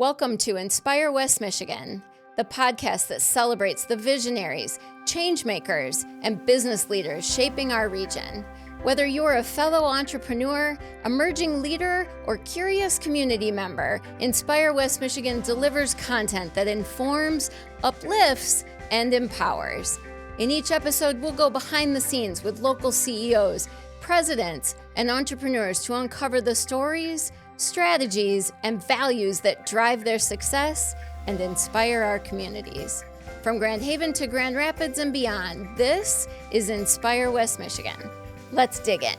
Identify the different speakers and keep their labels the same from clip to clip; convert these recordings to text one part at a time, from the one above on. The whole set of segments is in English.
Speaker 1: Welcome to Inspire West Michigan, the podcast that celebrates the visionaries, change makers, and business leaders shaping our region. Whether you're a fellow entrepreneur, emerging leader, or curious community member, Inspire West Michigan delivers content that informs, uplifts, and empowers. In each episode, we'll go behind the scenes with local CEOs, presidents, and entrepreneurs to uncover the stories, strategies, and values that drive their success and inspire our communities. From Grand Haven to Grand Rapids and beyond, this is Inspire West Michigan. Let's dig in.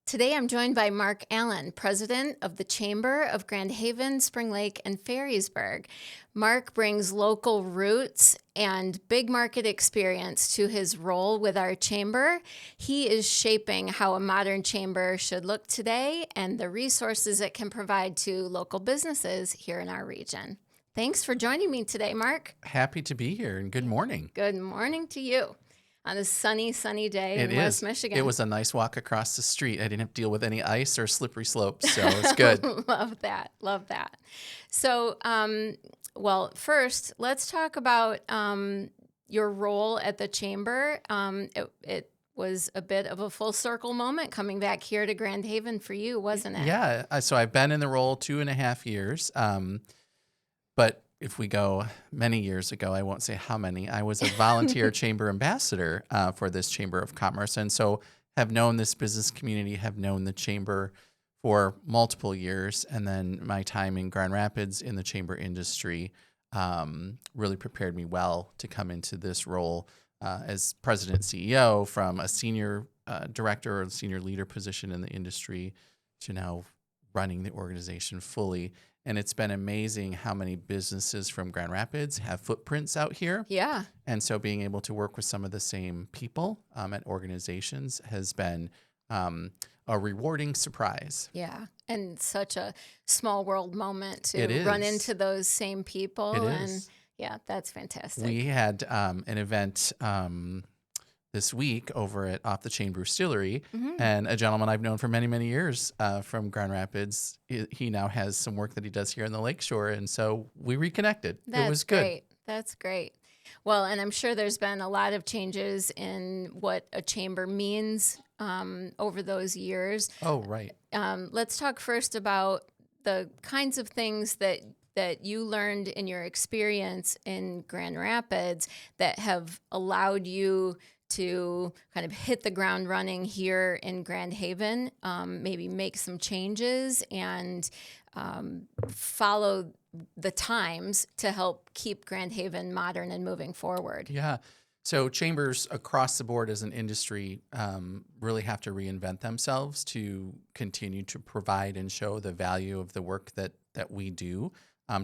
Speaker 1: Today I'm joined by Mark Allen, president of the Chamber of Grand Haven, Spring Lake, and Ferrysburg. Mark brings local roots and big market experience to his role with our chamber. He is shaping how a modern chamber should look today and the resources it can provide to local businesses here in our region. Thanks for joining me today, Mark.
Speaker 2: Happy to be here, and good morning.
Speaker 1: Good morning to you on a sunny day in West Michigan.
Speaker 2: It was a nice walk across the street. I didn't have to deal with any ice or slippery slopes, so it's good.
Speaker 1: Love that. So, well, first, let's talk about your role at the chamber. It was a bit of a full circle moment coming back here to Grand Haven for you, wasn't it?
Speaker 2: Yeah, so I've been in the role 2.5 years, but if we go many years ago, I won't say how many, I was a volunteer chamber ambassador for this Chamber of Commerce. And so have known this business community, have known the chamber for multiple years. And then my time in Grand Rapids in the chamber industry really prepared me well to come into this role as president CEO, from a senior director or senior leader position in the industry to now running the organization fully. And it's been amazing how many businesses from Grand Rapids have footprints out here.
Speaker 1: Yeah.
Speaker 2: And so being able to work with some of the same people at organizations has been a rewarding surprise.
Speaker 1: Yeah. And such a small world moment to
Speaker 2: It is.
Speaker 1: run into those same people.
Speaker 2: It
Speaker 1: and
Speaker 2: is.
Speaker 1: Yeah, that's fantastic.
Speaker 2: We had an event this week over at Off the Chain Brewstillery, and a gentleman I've known for many, many years from Grand Rapids. He now has some work that he does here in the Lakeshore, and so we reconnected. It was good.
Speaker 1: Great. That's great. Well, and I'm sure there's been a lot of changes in what a chamber means over those years.
Speaker 2: Oh, right.
Speaker 1: Let's talk first about the kinds of things that you learned in your experience in Grand Rapids that have allowed you to kind of hit the ground running here in Grand Haven, maybe make some changes and follow the times to help keep Grand Haven modern and moving forward.
Speaker 2: Yeah. So chambers across the board as an industry really have to reinvent themselves to continue to provide and show the value of the work that we do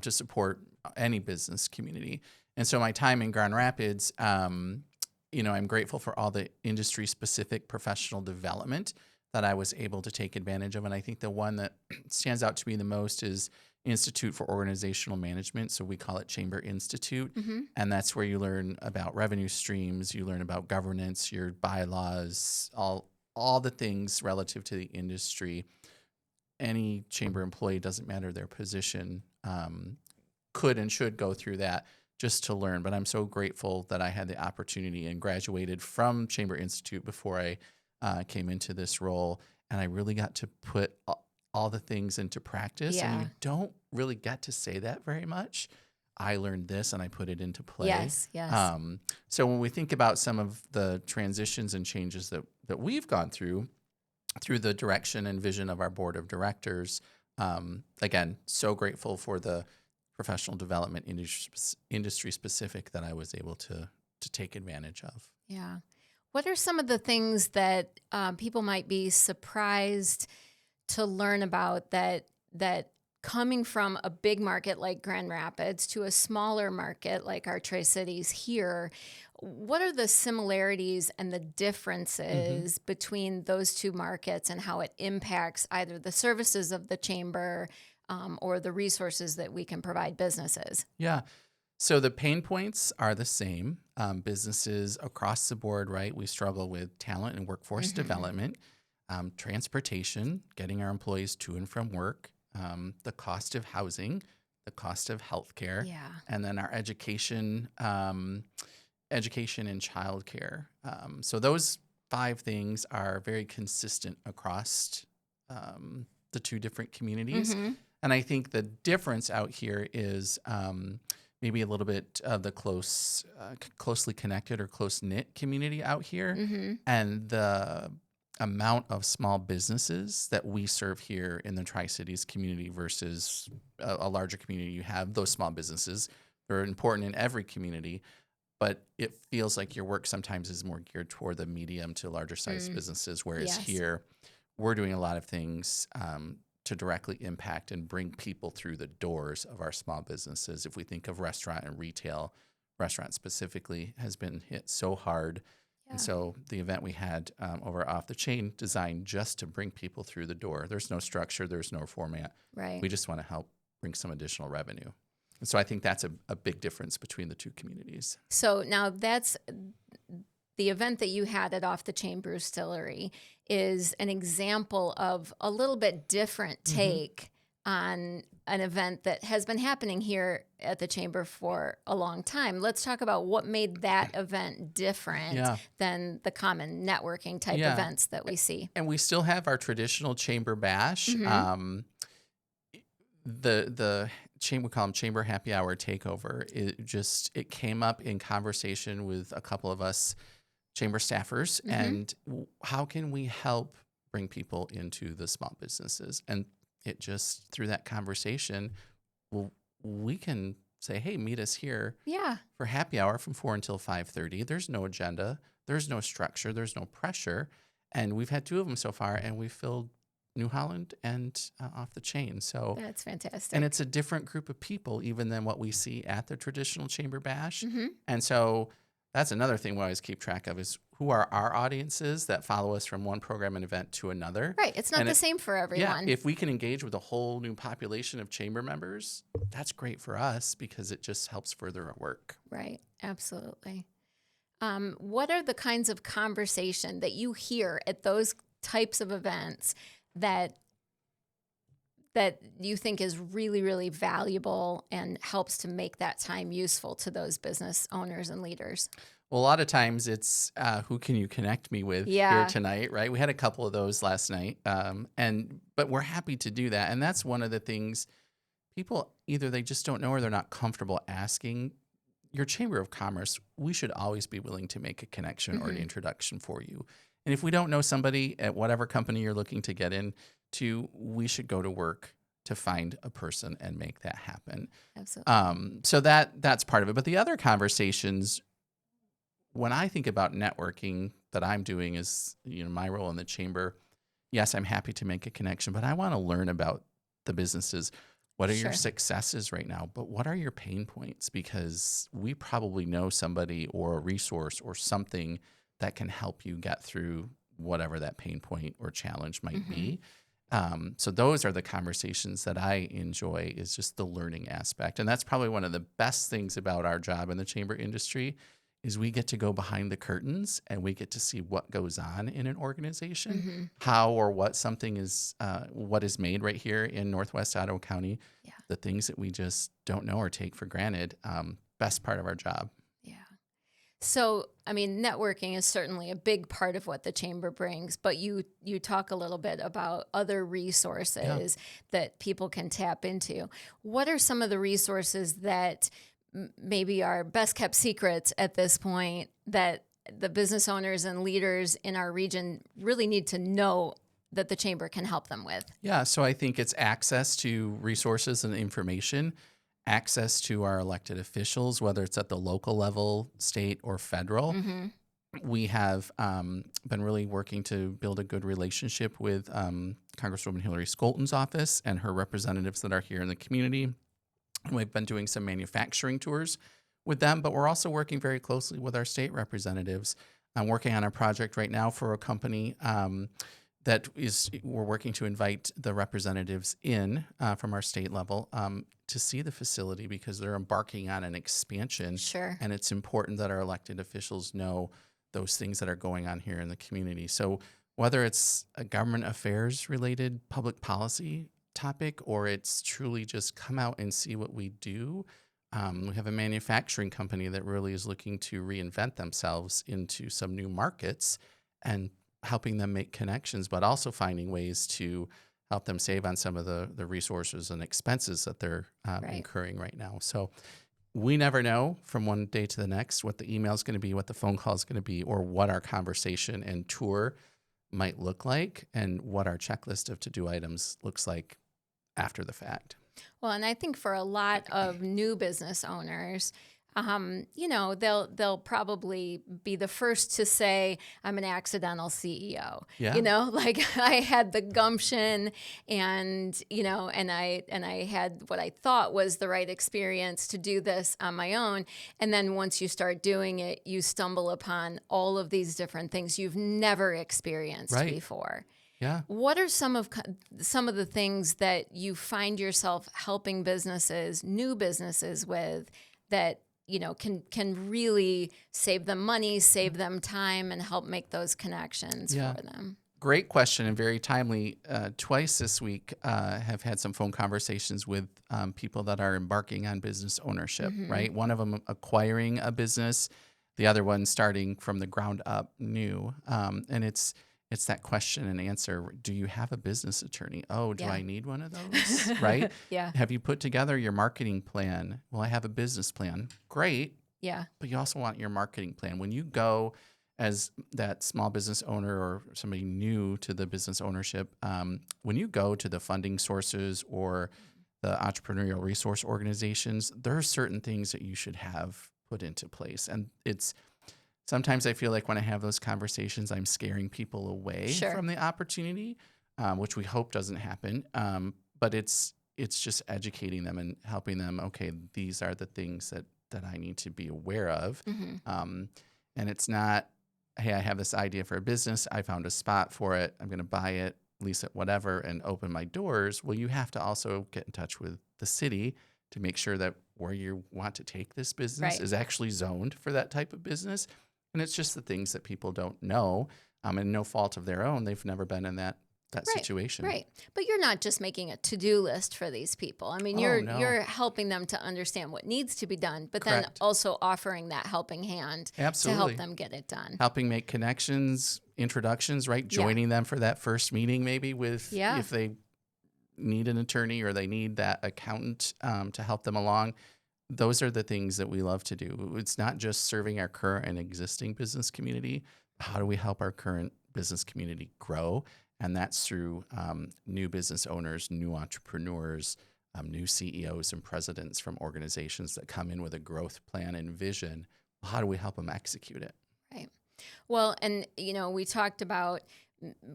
Speaker 2: to support any business community. And so my time in Grand Rapids, I'm grateful for all the industry-specific professional development that I was able to take advantage of. And I think the one that stands out to me the most is Institute for Organizational Management. So we call it Chamber Institute. And that's where you learn about revenue streams, you learn about governance, your bylaws, all the things relative to the industry. Any chamber employee, doesn't matter their position, could and should go through that just to learn. But I'm so grateful that I had the opportunity and graduated from Chamber Institute before I came into this role. And I really got to put all the things into practice.
Speaker 1: Yeah.
Speaker 2: And you don't really get to say that very much. I learned this and I put it into play.
Speaker 1: Yes.
Speaker 2: So when we think about some of the transitions and changes that we've gone through the direction and vision of our board of directors, again, so grateful for the professional development industry specific that I was able to take advantage of.
Speaker 1: Yeah. What are some of the things that people might be surprised to learn about that coming from a big market like Grand Rapids to a smaller market like our Tri-Cities here, what are the similarities and the differences between those two markets and how it impacts either the services of the chamber or the resources that we can provide businesses?
Speaker 2: Yeah. So the pain points are the same. Businesses across the board, right? We struggle with talent and workforce development. transportation, getting our employees to and from work, the cost of housing, the cost of healthcare,
Speaker 1: Yeah.
Speaker 2: and then our education, education and childcare. So those 5 things are very consistent across the 2 different communities.
Speaker 1: Mm-hmm.
Speaker 2: And I think the difference out here is maybe a little bit of the closely connected or close-knit community out here,
Speaker 1: Mm-hmm.
Speaker 2: and the amount of small businesses that we serve here in the Tri-Cities community versus a larger community. You have those small businesses. They're important in every community, but it feels like your work sometimes is more geared toward the medium to larger size businesses, whereas
Speaker 1: Yes.
Speaker 2: here we're doing a lot of things to directly impact and bring people through the doors of our small businesses. If we think of restaurant and retail, restaurant specifically has been hit so hard.
Speaker 1: Yeah.
Speaker 2: And so the event we had over Off the Chain, designed just to bring people through the door. There's no structure, there's no format.
Speaker 1: Right.
Speaker 2: We just want to help bring some additional revenue. And so I think that's a big difference between the 2 communities.
Speaker 1: So now that's the event that you had at Off the Chain Brewstillery is an example of a little bit different take on an event that has been happening here at the Chamber for a long time. Let's talk about what made that event different than the common networking type events that we see.
Speaker 2: And we still have our traditional Chamber Bash. The chamber, we call them Chamber Happy Hour Takeover. It came up in conversation with a couple of us Chamber staffers, and how can we help bring people into the small businesses? And it just, through that conversation, well, we can say, hey, meet us here for happy hour from 4 until 5:30. There's no agenda. There's no structure. There's no pressure. And we've had 2 of them so far, and we filled New Holland and Off the Chain. So
Speaker 1: that's fantastic.
Speaker 2: And it's a different group of people even than what we see at the traditional Chamber Bash. And so that's another thing we always keep track of is who are our audiences that follow us from one program and event to another.
Speaker 1: Right. It's not the same for everyone.
Speaker 2: Yeah. If we can engage with a whole new population of Chamber members, that's great for us because it just helps further our work.
Speaker 1: Right. Absolutely. What are the kinds of conversation that you hear at those types of events that you think is really, really valuable and helps to make that time useful to those business owners and leaders?
Speaker 2: Well, a lot of times it's who can you connect me with here tonight, right? We had a couple of those last night, but we're happy to do that. And that's one of the things people either they just don't know or they're not comfortable asking. Your Chamber of Commerce, we should always be willing to make a connection or an introduction for you. And if we don't know somebody at whatever company you're looking to get into, we should go to work to find a person and make that happen.
Speaker 1: Absolutely.
Speaker 2: So that's part of it. But the other conversations, when I think about networking that I'm doing is, my role in the chamber, yes, I'm happy to make a connection, but I want to learn about the businesses. What are your successes right now? But what are your pain points? Because we probably know somebody or a resource or something that can help you get through whatever that pain point or challenge might be. So those are the conversations that I enjoy, is just the learning aspect. And that's probably one of the best things about our job in the chamber industry is we get to go behind the curtains and we get to see what goes on in an organization, how or what something is, what is made right here in Northwest Ottawa County, the things that we just don't know or take for granted, best part of our job.
Speaker 1: So, networking is certainly a big part of what the chamber brings, but you talk a little bit about other resources that people can tap into. What are some of the resources that maybe are best kept secrets at this point that the business owners and leaders in our region really need to know that the chamber can help them with?
Speaker 2: Yeah, so I think it's access to resources and information, access to our elected officials, whether it's at the local level, state, or federal. We have been really working to build a good relationship with Congresswoman Hillary Skolton's office and her representatives that are here in the community. And we've been doing some manufacturing tours with them, but we're also working very closely with our state representatives. I'm working on a project right now for a company we're working to invite the representatives in from our state level to see the facility because they're embarking on an expansion. And it's important that our elected officials know those things that are going on here in the community. So whether it's a government affairs related public policy topic or it's truly just come out and see what we do. We have a manufacturing company that really is looking to reinvent themselves into some new markets and helping them make connections, but also finding ways to help them save on some of the resources and expenses that they're incurring right now. So we never know from one day to the next what the email is going to be, what the phone call is going to be, or what our conversation and tour might look like, and what our checklist of to-do items looks like after the fact.
Speaker 1: Well, and I think for a lot of new business owners, they'll probably be the first to say, I'm an accidental CEO.
Speaker 2: Yeah.
Speaker 1: Like I had the gumption and I had what I thought was the right experience to do this on my own. And then once you start doing it, you stumble upon all of these different things you've never experienced before.
Speaker 2: Yeah.
Speaker 1: What are some of the things that you find yourself helping new businesses with that can really save them money, save them time, and help make those connections for them?
Speaker 2: Great question and very timely. Twice this week, have had some phone conversations with people that are embarking on business ownership, right? One of them acquiring a business, the other one starting from the ground up new. And it's that question and answer. Do you have a business attorney? Oh, do I need one of those? Right?
Speaker 1: Yeah.
Speaker 2: Have you put together your marketing plan? Well, I have a business plan. Great.
Speaker 1: Yeah.
Speaker 2: But you also want your marketing plan. When you go as that small business owner or somebody new to the business ownership, when you go to the funding sources or the entrepreneurial resource organizations, there are certain things that you should have put into place. And sometimes I feel like when I have those conversations, I'm scaring people away from the opportunity, which we hope doesn't happen. But it's just educating them and helping them. Okay, these are the things that I need to be aware of. And it's not, hey, I have this idea for a business. I found a spot for it. I'm going to buy it, lease it, whatever, and open my doors. Well, you have to also get in touch with the city to make sure that where you want to take this business is actually zoned for that type of business. And it's just the things that people don't know, and no fault of their own. They've never been in that situation.
Speaker 1: Right. But you're not just making a to-do list for these people. I mean, you're helping them to understand what needs to be done, but then also offering that helping hand to help them get it done.
Speaker 2: Helping make connections, introductions, right? Joining them for that first meeting maybe with if they need an attorney or they need that accountant to help them along. Those are the things that we love to do. It's not just serving our current and existing business community. How do we help our current business community grow? And that's through new business owners, new entrepreneurs, new CEOs and presidents from organizations that come in with a growth plan and vision. How do we help them execute it?
Speaker 1: Right. Well, and we talked about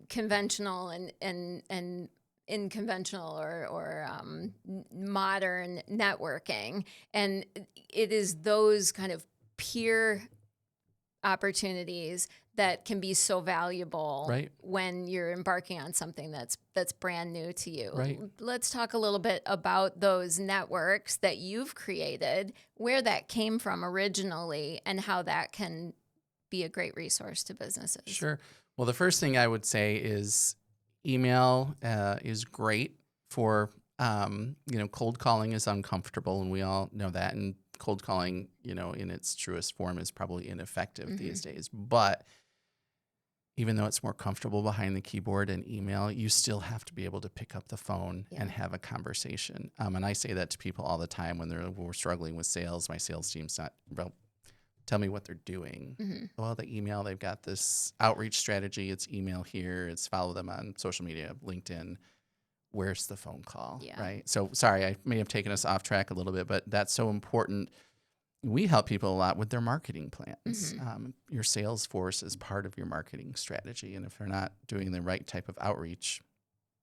Speaker 1: conventional and unconventional or modern networking, and it is those kind of peer opportunities that can be so valuable when you're embarking on something that's brand new to you.
Speaker 2: Right.
Speaker 1: Let's talk a little bit about those networks that you've created, where that came from originally, and how that can be a great resource to businesses.
Speaker 2: Sure. Well, the first thing I would say is email is great for, cold calling is uncomfortable, and we all know that. And cold calling, in its truest form is probably ineffective these days. But even though it's more comfortable behind the keyboard and email, you still have to be able to pick up the phone and have a conversation. And I say that to people all the time when we're struggling with sales. My sales team's not, tell me what they're doing. Well, the email, they've got this outreach strategy. It's email here. It's follow them on social media, LinkedIn. Where's the phone call, right? So sorry, I may have taken us off track a little bit, but that's so important. We help people a lot with their marketing plans. Your sales force is part of your marketing strategy. And if they're not doing the right type of outreach,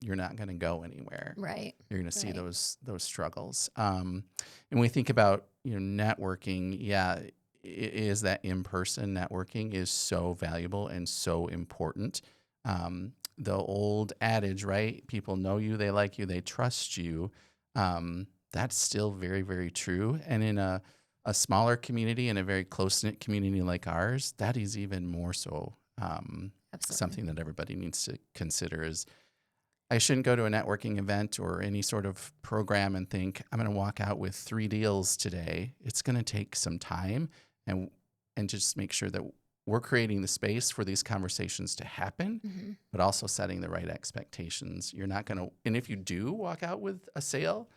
Speaker 2: you're not going to go anywhere.
Speaker 1: Right.
Speaker 2: You're going to see those struggles. And when we think about networking, it is that in-person networking is so valuable and so important. The old adage, right? People know you, they like you, they trust you. That's still very, very true. And in a smaller community and a very close-knit community like ours, that is even more so
Speaker 1: Absolutely.
Speaker 2: something that everybody needs to consider is I shouldn't go to a networking event or any sort of program and think I'm going to walk out with 3 deals today. It's going to take some time and just make sure that we're creating the space for these conversations to happen, but also setting the right expectations. You're not going to, and if you do walk out with a sale,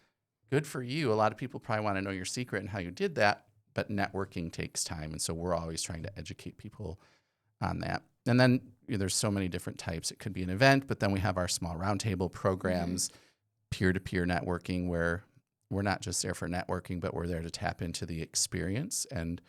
Speaker 2: good for you. A lot of people probably want to know your secret and how you did that, but networking takes time. And so we're always trying to educate people on that. And then there's so many different types. It could be an event, but then we have our small roundtable programs, peer-to-peer networking, where we're not just there for networking, but we're there to tap into the experience and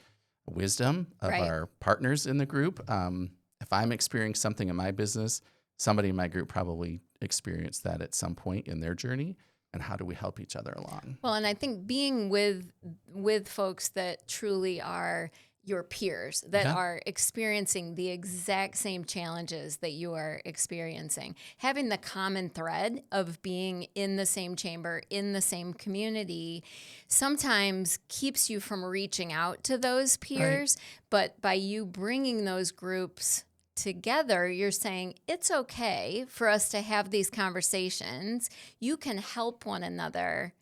Speaker 2: wisdom of our partners in the group. If I'm experiencing something in my business, somebody in my group probably experienced that at some point in their journey. And how do we help each other along?
Speaker 1: Well, and I think being with folks that truly are your peers, that are experiencing the exact same challenges that you are experiencing, having the common thread of being in the same chamber, in the same community, sometimes keeps you from reaching out to those peers. But by you bringing those groups together, you're saying it's okay for us to have these conversations. You can help one another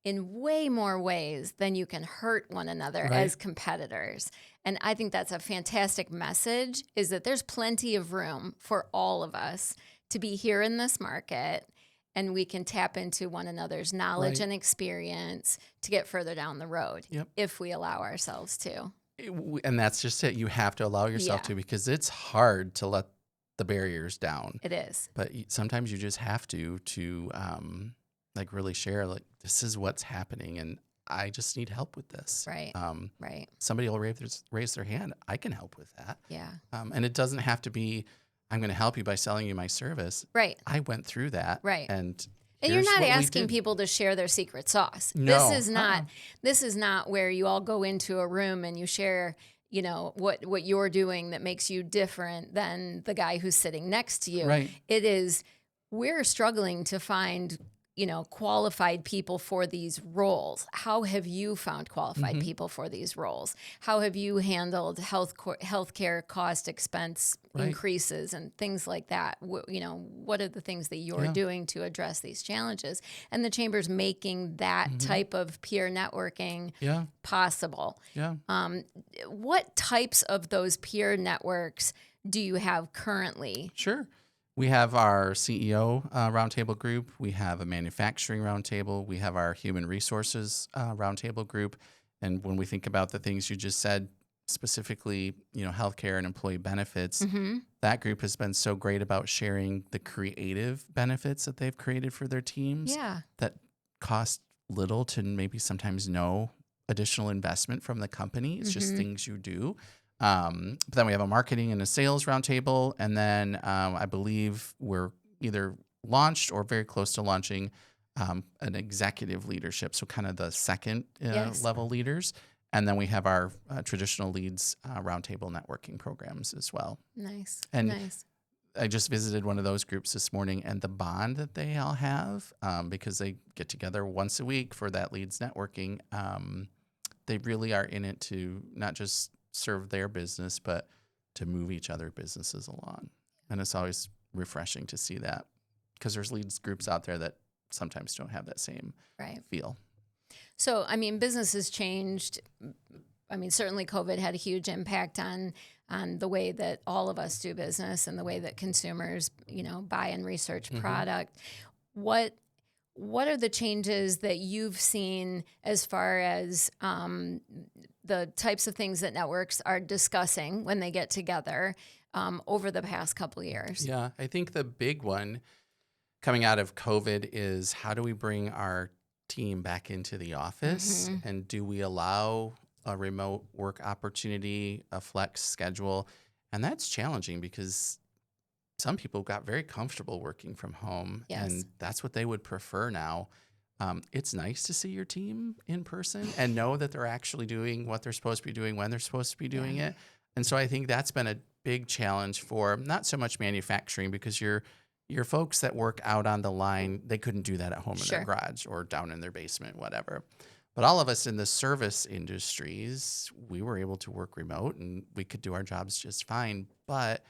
Speaker 1: in way more ways than you can hurt one another as competitors. And I think that's a fantastic message, is that there's plenty of room for all of us to be here in this market, and we can tap into one another's knowledge and experience to get further down the road if we allow ourselves to.
Speaker 2: And that's just it. You have to allow yourself to, because it's hard to let the barriers down.
Speaker 1: It is.
Speaker 2: But sometimes you just have to like really share, like, this is what's happening and I just need help with this.
Speaker 1: Right.
Speaker 2: Somebody will raise their hand. I can help with that.
Speaker 1: Yeah.
Speaker 2: And it doesn't have to be, I'm going to help you by selling you my service.
Speaker 1: Right.
Speaker 2: I went through that.
Speaker 1: Right.
Speaker 2: And
Speaker 1: you're not asking people to share their secret sauce.
Speaker 2: No.
Speaker 1: This is not where you all go into a room and you share, what you're doing that makes you different than the guy who's sitting next to you.
Speaker 2: Right.
Speaker 1: It is, we're struggling to find qualified people for these roles. How have you found qualified people for these roles? How have you handled healthcare cost expense increases and things like that? What are the things that you're doing to address these challenges? And the chamber's making that type of peer networking possible.
Speaker 2: Yeah.
Speaker 1: What types of those peer networks do you have currently?
Speaker 2: Sure. We have our CEO roundtable group. We have a manufacturing roundtable. We have our human resources roundtable group. And when we think about the things you just said, specifically, healthcare and employee benefits, that group has been so great about sharing the creative benefits that they've created for their teams that cost little to maybe sometimes no additional investment from the company. It's just things you do. But then we have a marketing and a sales roundtable, and then I believe we're either launched or very close to launching an executive leadership, so kind of the second level leaders. And then we have our traditional leads roundtable networking programs as well.
Speaker 1: Nice.
Speaker 2: I just visited one of those groups this morning, and the bond that they all have, because they get together once a week for that leads networking, they really are in it to not just serve their business, but to move each other businesses along. And it's always refreshing to see that, because there's leads groups out there that sometimes don't have that same feel.
Speaker 1: So, business has changed. Certainly COVID had a huge impact on the way that all of us do business and the way that consumers, buy and research product. What are the changes that you've seen as far as the types of things that networks are discussing when they get together over the past couple of years?
Speaker 2: Yeah, I think the big one coming out of COVID is, how do we bring our team back into the office? And do we allow a remote work opportunity, a flex schedule? And that's challenging, because some people got very comfortable working from home, and that's what they would prefer now. It's nice to see your team in person and know that they're actually doing what they're supposed to be doing when they're supposed to be doing it. And so I think that's been a big challenge for not so much manufacturing, because your folks that work out on the line, they couldn't do that at home in their garage or down in their basement, whatever. But all of us in the service industries, we were able to work remote and we could do our jobs just fine. But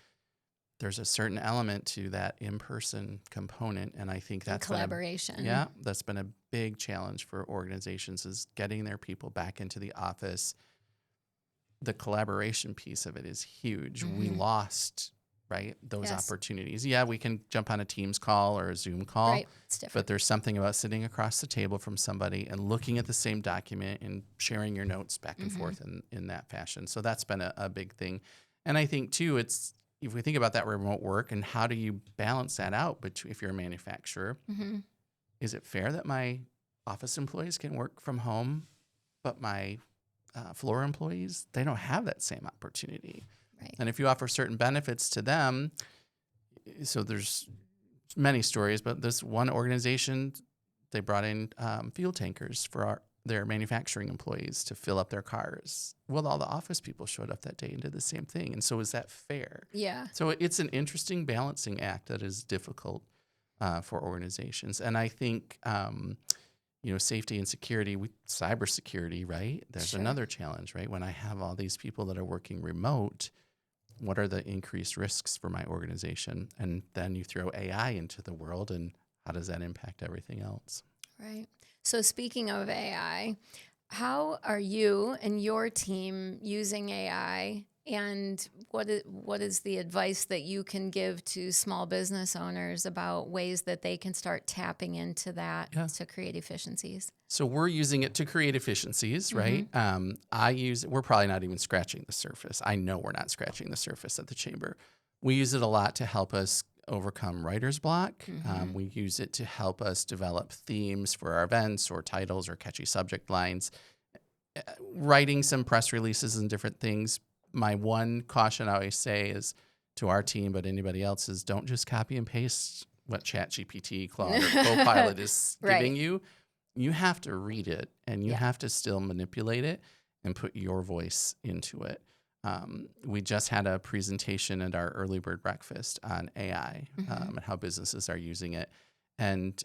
Speaker 2: there's a certain element to that in-person component, and I think that's
Speaker 1: collaboration.
Speaker 2: That's been a big challenge for organizations, is getting their people back into the office. The collaboration piece of it is huge. We lost, right, those opportunities. Yeah, we can jump on a Teams call or a Zoom call,
Speaker 1: right. It's different.
Speaker 2: but there's something about sitting across the table from somebody and looking at the same document and sharing your notes back and forth in that fashion. So that's been a big thing. And I think, too, it's, if we think about that remote work and how do you balance that out between, if you're a manufacturer, is it fair that my office employees can work from home, but my floor employees, they don't have that same opportunity?
Speaker 1: Right.
Speaker 2: And if you offer certain benefits to them, so there's many stories, but this one organization, they brought in fuel tankers for their manufacturing employees to fill up their cars. Well, all the office people showed up that day and did the same thing. And so is that fair?
Speaker 1: Yeah.
Speaker 2: So it's an interesting balancing act that is difficult for organizations. And I think, safety and security, cybersecurity, right? There's another challenge, right? When I have all these people that are working remote, what are the increased risks for my organization? And then you throw AI into the world, and how does that impact everything else?
Speaker 1: Right. So speaking of AI, how are you and your team using AI, and what is the advice that you can give to small business owners about ways that they can start tapping into that to create efficiencies?
Speaker 2: So we're using it to create efficiencies, right? We're probably not even scratching the surface. I know we're not scratching the surface at the chamber. We use it a lot to help us overcome writer's block. We use it to help us develop themes for our events or titles or catchy subject lines, writing some press releases and different things. My one caution I always say is to our team, but anybody else, is don't just copy and paste what ChatGPT, Claude, or Copilot is giving you. You have to read it, and you have to still manipulate it and put your voice into it. We just had a presentation at our early bird breakfast on AI and how businesses are using it. And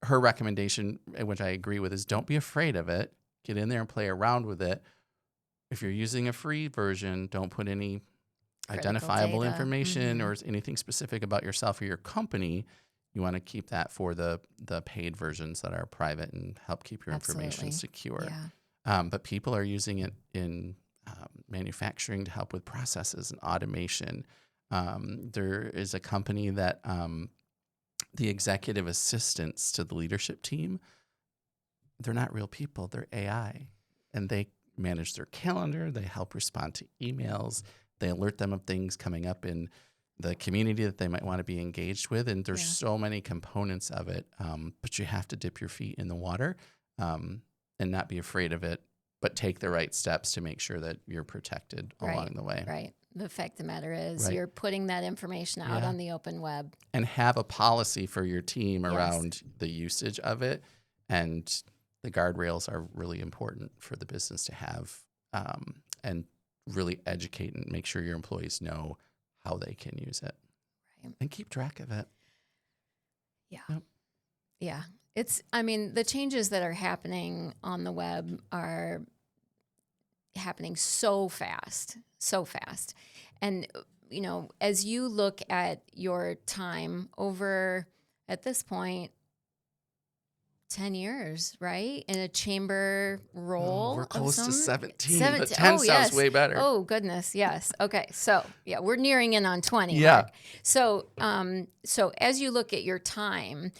Speaker 2: her recommendation, which I agree with, is don't be afraid of it. Get in there and play around with it. If you're using a free version, don't put any identifiable information or anything specific about yourself or your company. You want to keep that for the paid versions that are private and help keep your information secure. But people are using it in manufacturing to help with processes and automation. There is a company that the executive assistants to the leadership team, they're not real people, they're AI. And they manage their calendar, they help respond to emails, they alert them of things coming up in the community that they might want to be engaged with. And there's so many components of it, but you have to dip your feet in the water and not be afraid of it, but take the right steps to make sure that you're protected along the way.
Speaker 1: Right. The fact of the matter is you're putting that information out on the open web.
Speaker 2: And have a policy for your team around the usage of it. And the guardrails are really important for the business to have, and really educate and make sure your employees know how they can use it and keep track of it.
Speaker 1: Yeah. The changes that are happening on the web are happening so fast. And, as you look at your time over, at this point, 10 years, right? In a chamber role.
Speaker 2: We're close to 17.
Speaker 1: 17.
Speaker 2: But 10 sounds way better.
Speaker 1: Oh, goodness. Yes. Okay. So, we're nearing in on 20.
Speaker 2: Yeah.
Speaker 1: Mark. So as you look at your time,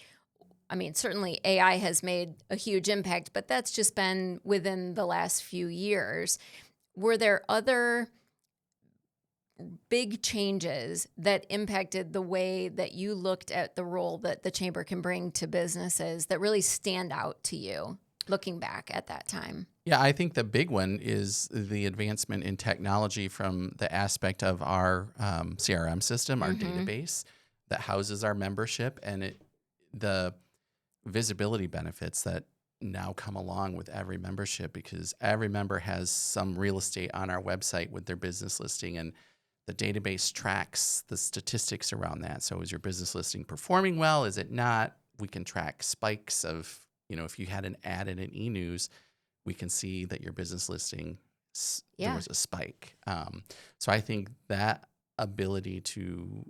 Speaker 1: certainly AI has made a huge impact, but that's just been within the last few years. Were there other big changes that impacted the way that you looked at the role that the chamber can bring to businesses that really stand out to you looking back at that time?
Speaker 2: Yeah, I think the big one is the advancement in technology from the aspect of our CRM system, our database that houses our membership, and the visibility benefits that now come along with every membership, because every member has some real estate on our website with their business listing, and the database tracks the statistics around that. So is your business listing performing well? Is it not? We can track spikes of, if you had an ad in an e-news, we can see that your business listing, there was a spike. So I think that ability to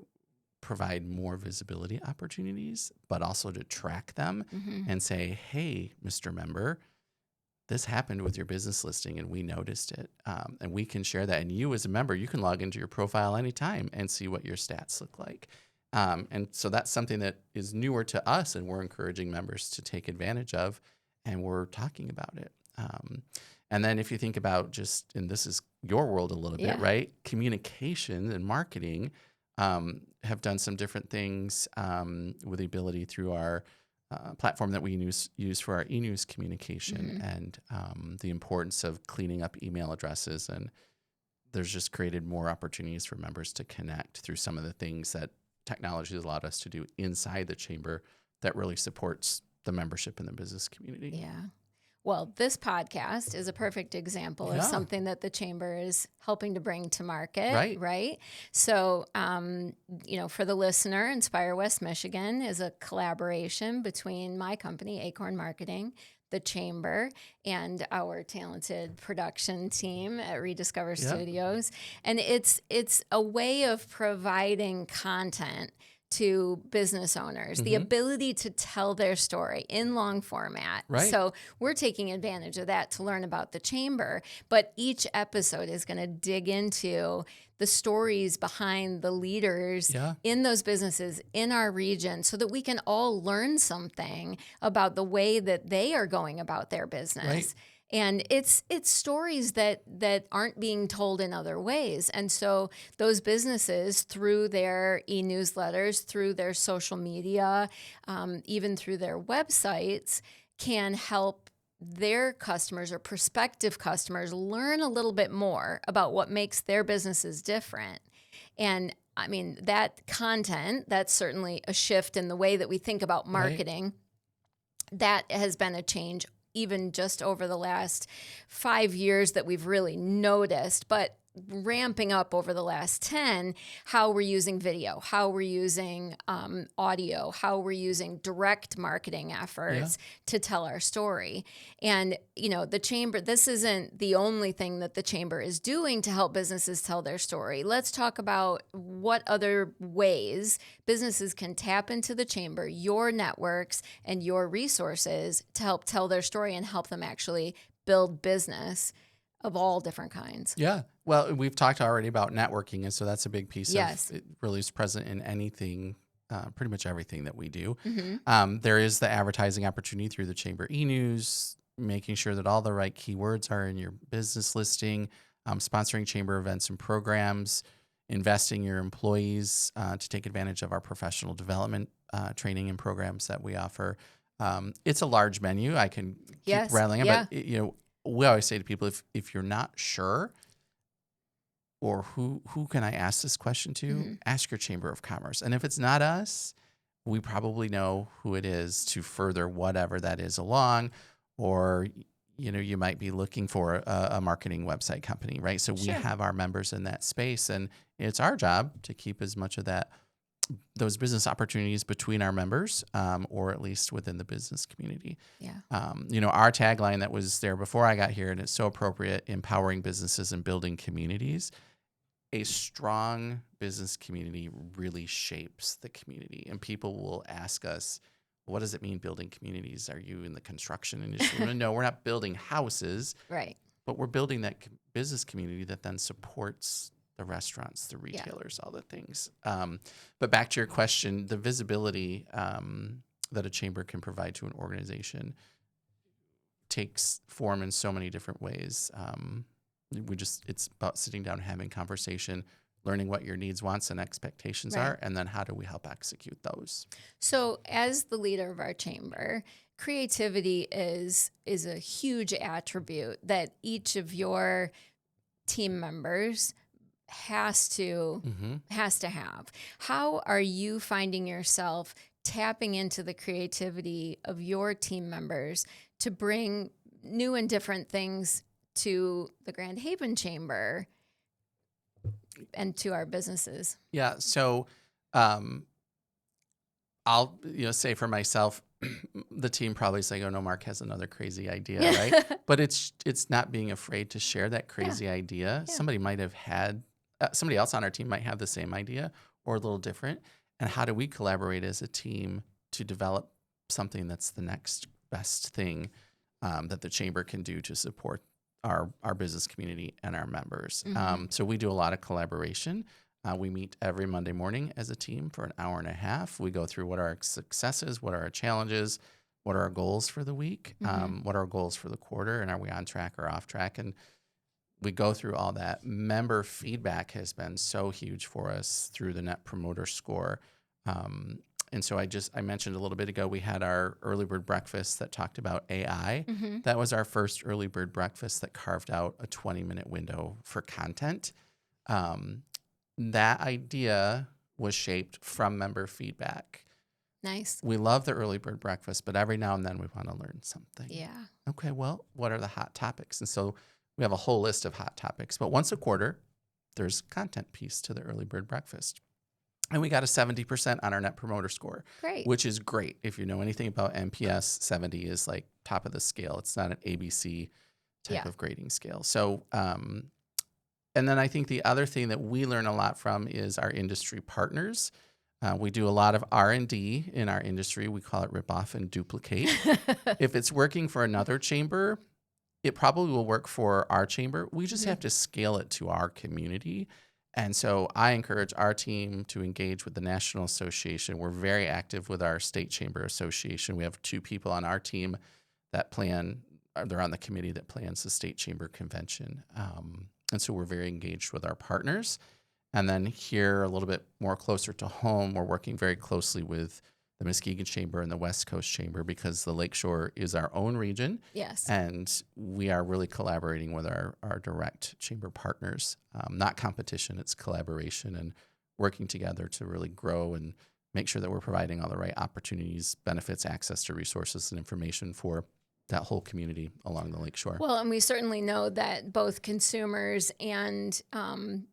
Speaker 2: provide more visibility opportunities, but also to track them and say, hey, Mr. Member, this happened with your business listing and we noticed it. And we can share that. And you as a member, you can log into your profile anytime and see what your stats look like. And so that's something that is newer to us and we're encouraging members to take advantage of, and we're talking about it. And then if you think about just, and this is your world a little bit, right? Communication and marketing have done some different things with the ability through our platform that we use for our e-news communication and the importance of cleaning up email addresses. And there's just created more opportunities for members to connect through some of the things that technology has allowed us to do inside the chamber that really supports the membership in the business community.
Speaker 1: Yeah. Well, this podcast is a perfect example of something that the chamber is helping to bring to market, right? So, for the listener, Inspire West Michigan is a collaboration between my company, Acorn Marketing, the chamber, and our talented production team at Rediscover Studios. And it's a way of providing content to business owners, the ability to tell their story in long format. So we're taking advantage of that to learn about the chamber, but each episode is going to dig into the stories behind the leaders in those businesses in our region so that we can all learn something about the way that they are going about their business. And it's stories that aren't being told in other ways. And so those businesses, through their e-newsletters, through their social media, even through their websites, can help their customers or prospective customers learn a little bit more about what makes their businesses different. And I mean, that content, that's certainly a shift in the way that we think about marketing. That has been a change even just over the last 5 years that we've really noticed, but ramping up over the last 10, how we're using video, how we're using audio, how we're using direct marketing efforts to tell our story. And, the chamber, this isn't the only thing that the chamber is doing to help businesses tell their story. Let's talk about what other ways businesses can tap into the chamber, your networks and your resources to help tell their story and help them actually build business of all different kinds.
Speaker 2: Yeah. Well, we've talked already about networking, and so that's a big piece of it. Really is present in anything, pretty much everything that we do. There is the advertising opportunity through the chamber e-news, making sure that all the right keywords are in your business listing, sponsoring chamber events and programs, investing your employees to take advantage of our professional development training and programs that we offer. It's a large menu. I can keep rattling it, but we always say to people, if you're not sure, or who can I ask this question to, ask your Chamber of Commerce. And if it's not us, we probably know who it is to further whatever that is along. Or, you might be looking for a marketing website company, right? So we have our members in that space, and it's our job to keep as much of those business opportunities between our members, or at least within the business community. Our tagline that was there before I got here, and it's so appropriate, empowering businesses and building communities. A strong business community really shapes the community, and people will ask us, what does it mean building communities? Are you in the construction industry? No, we're not building houses, but we're building that business community that then supports the restaurants, the retailers, all the things. But back to your question, the visibility that a chamber can provide to an organization takes form in so many different ways. It's about sitting down and having conversation, learning what your needs, wants, and expectations are, and then how do we help execute those?
Speaker 1: So as the leader of our chamber, creativity is a huge attribute that each of your team members has to have. How are you finding yourself tapping into the creativity of your team members to bring new and different things to the Grand Haven Chamber and to our businesses?
Speaker 2: Yeah. So I'll say for myself, the team probably is like, oh no, Mark has another crazy idea, right? But it's not being afraid to share that crazy idea. Somebody might have had somebody else on our team might have the same idea or a little different. And how do we collaborate as a team to develop something that's the next best thing that the chamber can do to support our business community and our members? So we do a lot of collaboration. We meet every Monday morning as a team for an hour and a half. We go through what are our successes, what are our challenges, what are our goals for the week, what are our goals for the quarter, and are we on track or off track? And we go through all that. Member feedback has been so huge for us through the Net Promoter Score. And so I mentioned a little bit ago, we had our early bird breakfast that talked about AI. That was our first early bird breakfast that carved out a 20-minute window for content. That idea was shaped from member feedback.
Speaker 1: Nice.
Speaker 2: We love the early bird breakfast, but every now and then we want to learn something.
Speaker 1: Yeah.
Speaker 2: Okay, well, what are the hot topics? And so we have a whole list of hot topics. But once a quarter, there's a content piece to the early bird breakfast. And we got a 70% on our Net Promoter Score. Great. Which is great. If you know anything about NPS, 70 is like top of the scale. It's not an ABC type of grading scale. So, and then I think the other thing that we learn a lot from is our industry partners. We do a lot of R&D in our industry. We call it rip off and duplicate. If it's working for another chamber, it probably will work for our chamber. We just have to scale it to our community. And so I encourage our team to engage with the National Association. We're very active with our State Chamber Association. We have 2 people on our team that they're on the committee that plans the State Chamber Convention. And so we're very engaged with our partners. And then here, a little bit more closer to home, we're working very closely with the Muskegon Chamber and the West Coast Chamber because the Lakeshore is our own region. Yes. And we are really collaborating with our direct chamber partners. Not competition, it's collaboration and working together to really grow and make sure that we're providing all the right opportunities, benefits, access to resources and information for that whole community along the Lakeshore. Well,
Speaker 1: and we certainly know that both consumers and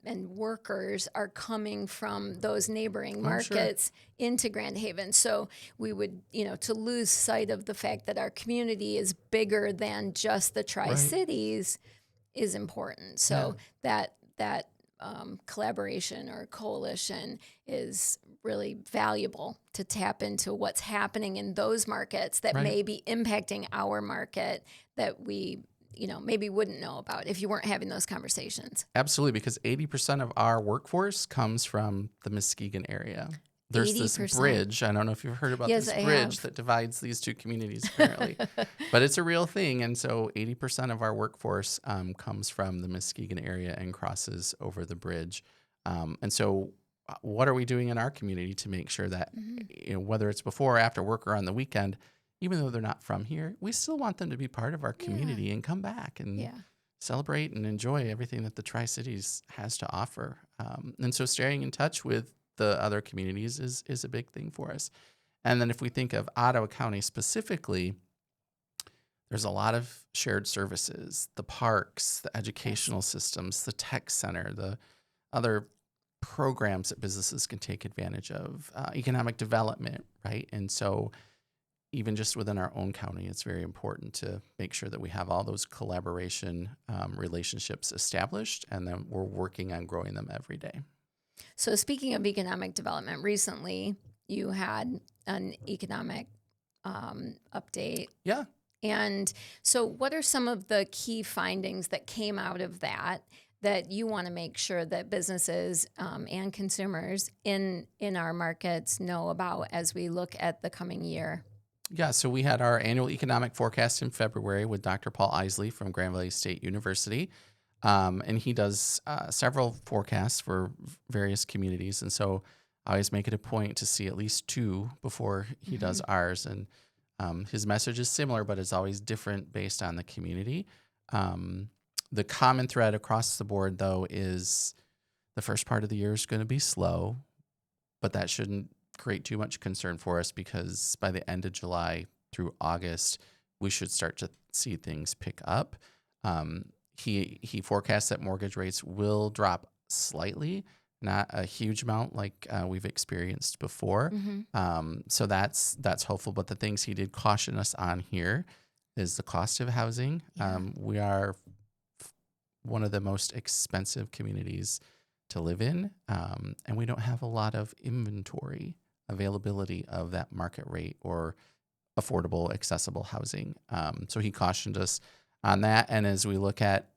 Speaker 1: workers are coming from those neighboring markets into Grand Haven. So we would, to lose sight of the fact that our community is bigger than just the Tri-Cities is important. So that collaboration or coalition is really valuable to tap into what's happening in those markets that may be impacting our market that we, maybe wouldn't know about if you weren't having those conversations.
Speaker 2: Absolutely, because 80% of our workforce comes from the Muskegon area. There's 80%. This bridge. I don't know if you've heard about this bridge that divides these 2 communities, apparently. But it's a real thing. And so 80% of our workforce comes from the Muskegon area and crosses over the bridge. And so what are we doing in our community to make sure that, whether it's before or after work or on the weekend, even though they're not from here, we still want them to be part of our community and come back and celebrate and enjoy everything that the Tri-Cities has to offer. And so staying in touch with the other communities is a big thing for us. And then if we think of Ottawa County specifically, there's a lot of shared services, the parks, the educational systems, the tech center, the other programs that businesses can take advantage of, economic development, right? And so even just within our own county, it's very important to make sure that we have all those collaboration relationships established, and then we're working on growing them every day.
Speaker 1: So speaking of economic development, recently you had an economic update.
Speaker 2: Yeah.
Speaker 1: And so what are some of the key findings that came out of that you want to make sure that businesses and consumers in our markets know about as we look at the coming year?
Speaker 2: Yeah, so we had our annual economic forecast in February with Dr. Paul Isley from Grand Valley State University. And he does several forecasts for various communities. And so I always make it a point to see at least 2 before he does ours. And his message is similar, but it's always different based on the community. The common thread across the board, though, is the first part of the year is going to be slow, but that shouldn't create too much concern for us because by the end of July through August, we should start to see things pick up. He forecasts that mortgage rates will drop slightly, not a huge amount like we've experienced before. So that's hopeful. But the things he did caution us on here is the cost of housing. We are one of the most expensive communities to live in, and we don't have a lot of inventory availability of that market rate or affordable, accessible housing. So he cautioned us on that. And as we look at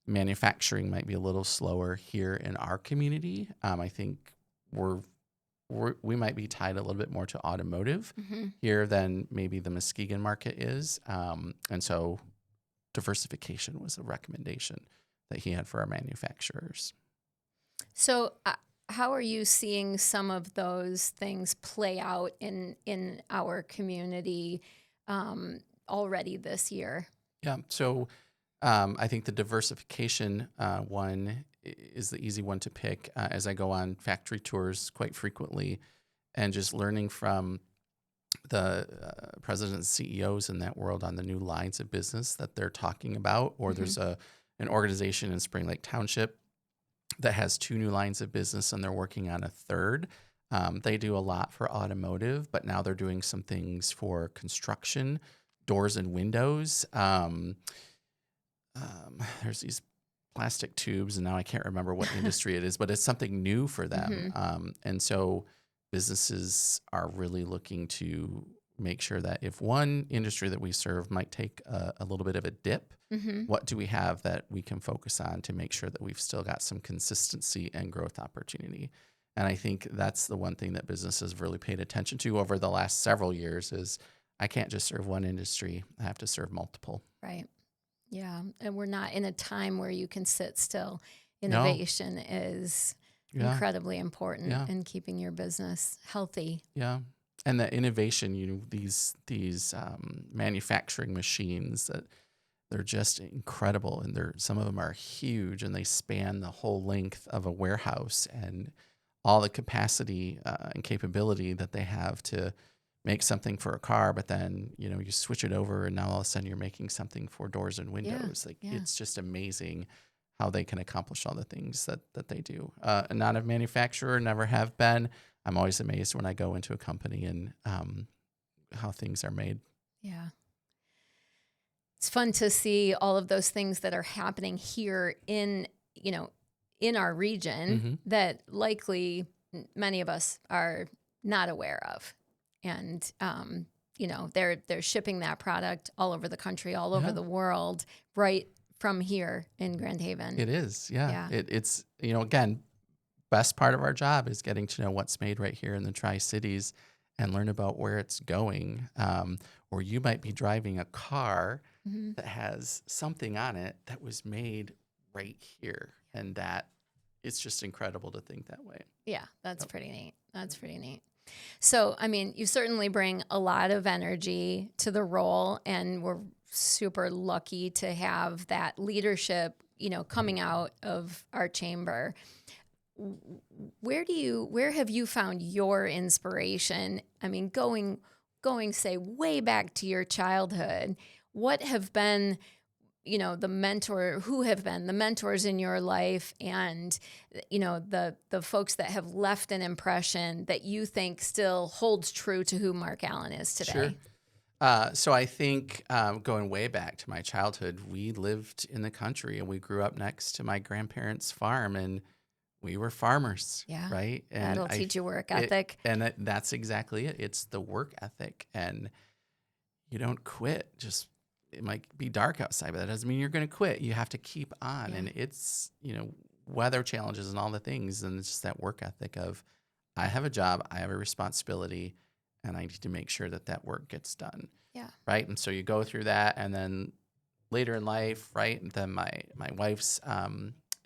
Speaker 2: manufacturing might be a little slower here in our community, I think we might be tied a little bit more to automotive here than maybe the Muskegon market is. And so diversification was a recommendation that he had for our manufacturers.
Speaker 1: So how are you seeing some of those things play out in our community already this year?
Speaker 2: Yeah. So I think the diversification one is the easy one to pick as I go on factory tours quite frequently and just learning from the presidents and CEOs in that world on the new lines of business that they're talking about. Or there's an organization in Spring Lake Township that has 2 new lines of business and they're working on a third. They do a lot for automotive, but now they're doing some things for construction, doors and windows. There's these plastic tubes, and now I can't remember what industry it is, but it's something new for them. And so businesses are really looking to make sure that if one industry that we serve might take a little bit of a dip, what do we have that we can focus on to make sure that we've still got some consistency and growth opportunity? And I think that's the one thing that businesses have really paid attention to over the last several years is I can't just serve one industry. I have to serve multiple.
Speaker 1: Right. Yeah. And we're not in a time where you can sit still. Innovation is incredibly important in keeping your business healthy.
Speaker 2: Yeah. And the innovation, these manufacturing machines that they're just incredible, and some of them are huge, and they span the whole length of a warehouse, and all the capacity and capability that they have to make something for a car, but then you switch it over, and now all of a sudden you're making something for doors and windows. It's just amazing how they can accomplish all the things that they do. Not a manufacturer, never have been. I'm always amazed when I go into a company and how things are made.
Speaker 1: Yeah. It's fun to see all of those things that are happening here in our region that likely many of us are not aware of. And, they're shipping that product all over the country, all over the world, right from here in Grand Haven.
Speaker 2: It is. Yeah. It's, again, best part of our job is getting to know what's made right here in the Tri-Cities and learn about where it's going. Or you might be driving a car that has something on it that was made right here. And that it's just incredible to think that way.
Speaker 1: Yeah, that's pretty neat. That's pretty neat. So, you certainly bring a lot of energy to the role, and we're super lucky to have that leadership, coming out of our chamber. Where have you found your inspiration? Going say way back to your childhood, what have been, who have been the mentors in your life, and, the folks that have left an impression that you think still holds true to who Mark Allen is today?
Speaker 2: Sure. So I think going way back to my childhood, we lived in the country and we grew up next to my grandparents' farm, and we were farmers, right? And
Speaker 1: that'll teach you work ethic.
Speaker 2: That's exactly it. It's the work ethic, and you don't quit. It might be dark outside, but that doesn't mean you're going to quit. You have to keep on, and it's, weather challenges and all the things, and it's just that work ethic of, I have a job, I have a responsibility, and I need to make sure that work gets done.
Speaker 1: Yeah.
Speaker 2: Right. And so you go through that, and then later in life, right? And then my wife's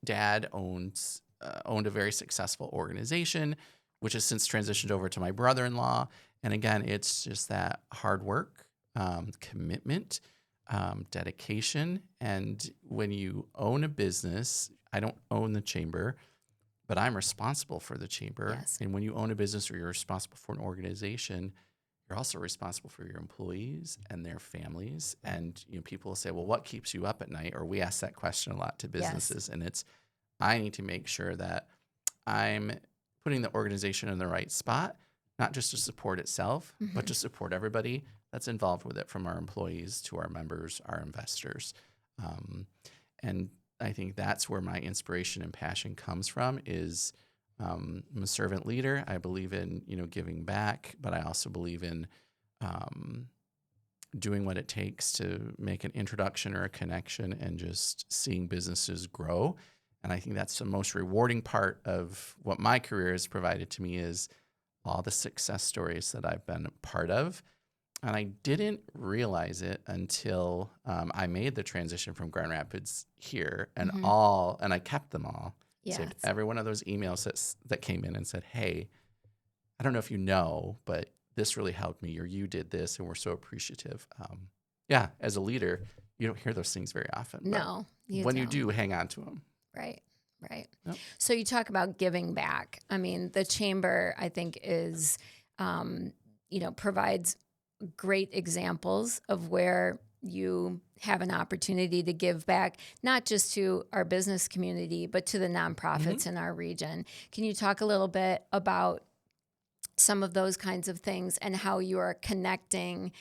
Speaker 2: dad owned a very successful organization, which has since transitioned over to my brother-in-law. And again, it's just that hard work, commitment, dedication. And when you own a business, I don't own the chamber, but I'm responsible for the chamber.
Speaker 1: Yes.
Speaker 2: And when you own a business or you're responsible for an organization, you're also responsible for your employees and their families. And people will say, well, what keeps you up at night? Or we ask that question a lot to businesses. Yes. And it's, I need to make sure that I'm putting the organization in the right spot, not just to support itself, but to support everybody that's involved with it, from our employees to our members, our investors. And I think that's where my inspiration and passion comes from is I'm a servant leader. I believe in, giving back, but I also believe in doing what it takes to make an introduction or a connection and just seeing businesses grow. And I think that's the most rewarding part of what my career has provided to me is all the success stories that I've been a part of. And I didn't realize it until I made the transition from Grand Rapids here, and I kept them all.
Speaker 1: Yes.
Speaker 2: Saved every one of those emails that came in and said, "Hey, I don't know if you know, but this really helped me, or you did this, and we're so appreciative." As a leader, you don't hear those things very often.
Speaker 1: No,
Speaker 2: when you do, hang on to them.
Speaker 1: Right.
Speaker 2: Yep.
Speaker 1: So you talk about giving back. I mean, the chamber, I think, is, provides great examples of where you have an opportunity to give back, not just to our business community, but to the nonprofits in our region. Can you talk a little bit about some of those kinds of things and how you are connecting